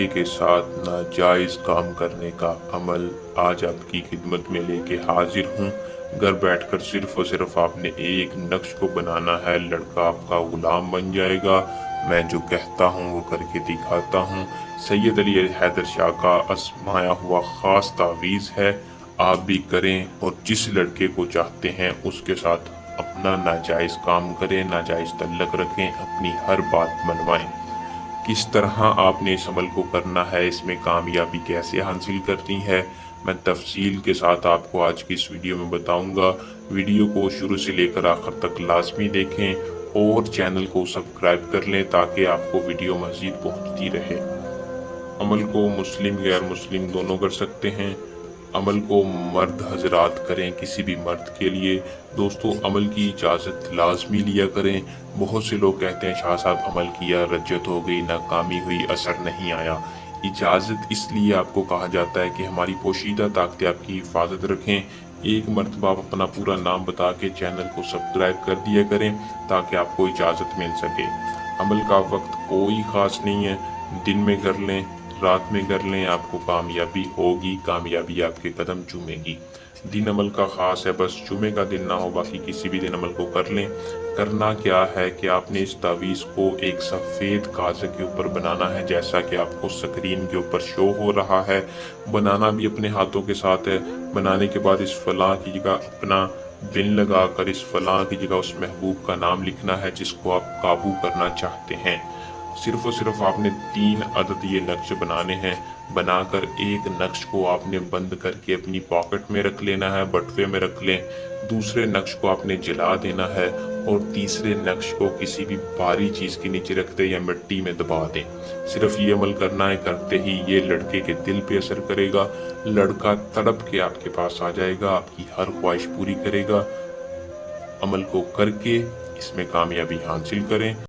लड़के के साथ नाजायज़ काम करने का अमल आज आपकी खिदमत में लेके हाजिर हूँ। घर बैठकर सिर्फ और सिर्फ आपने एक नक्श को बनाना है, लड़का आपका गुलाम बन जाएगा। मैं जो कहता हूँ वो करके दिखाता हूँ। सैयद अली हैदर शाह का आजमाया हुआ ख़ास तावीज़ है, आप भी करें और जिस लड़के को चाहते हैं उसके साथ अपना नाजायज़ काम करें, नाजायज़ तल्लक रखें, अपनी हर बात मनवाएं। किस तरह आपने इस अमल को करना है, इसमें कामयाबी कैसे हासिल करनी है, मैं तफसील के साथ आपको आज की इस वीडियो में बताऊंगा। वीडियो को शुरू से लेकर आखिर तक लाजमी देखें और चैनल को सब्सक्राइब कर लें ताकि आपको वीडियो मज़ीद पहुंचती रहे। अमल को मुस्लिम गैर मुस्लिम दोनों कर सकते हैं। अमल को मर्द हजरात करें किसी भी मर्द के लिए। दोस्तों, अमल की इजाज़त लाजमी लिया करें। बहुत से लोग कहते हैं शाह साहब अमल किया, रज्जत हो गई, नाकामी हुई, असर नहीं आया। इजाज़त इसलिए आपको कहा जाता है कि हमारी पोशीदा ताकतें आपकी हिफाजत रखें। एक मरतबा आप अपना पूरा नाम बता के चैनल को सब्सक्राइब कर दिया करें ताकि आपको इजाज़त मिल सके। अमल का वक्त कोई ख़ास नहीं है, दिन में कर लें, रात में कर लें, आपको कामयाबी होगी, कामयाबी आपके कदम चूमेगी। दिन अमल का ख़ास है, बस जुमे का दिन ना हो, बाकी किसी भी दिन अमल को कर लें। करना क्या है कि आपने इस तावीज़ को एक सफ़ेद कागज़ के ऊपर बनाना है, जैसा कि आपको स्क्रीन के ऊपर शो हो रहा है। बनाना भी अपने हाथों के साथ है। बनाने के बाद इस फलां की जगह अपना बिन लगाकर इस फलां की जगह उस महबूब का नाम लिखना है जिसको आप काबू करना चाहते हैं। सिर्फ और सिर्फ आपने 3 अदद ये नक्श बनाने हैं। बनाकर एक नक्श को आपने बंद करके अपनी पॉकेट में रख लेना है, बटुए में रख लें। दूसरे नक्श को आपने जला देना है और तीसरे नक्श को किसी भी भारी चीज़ के नीचे रख दें या मिट्टी में दबा दें। सिर्फ ये अमल करना है, करते ही ये लड़के के दिल पे असर करेगा। लड़का तड़प के आपके पास आ जाएगा, आपकी हर ख्वाहिश पूरी करेगा। अमल को करके इसमें कामयाबी हासिल करें।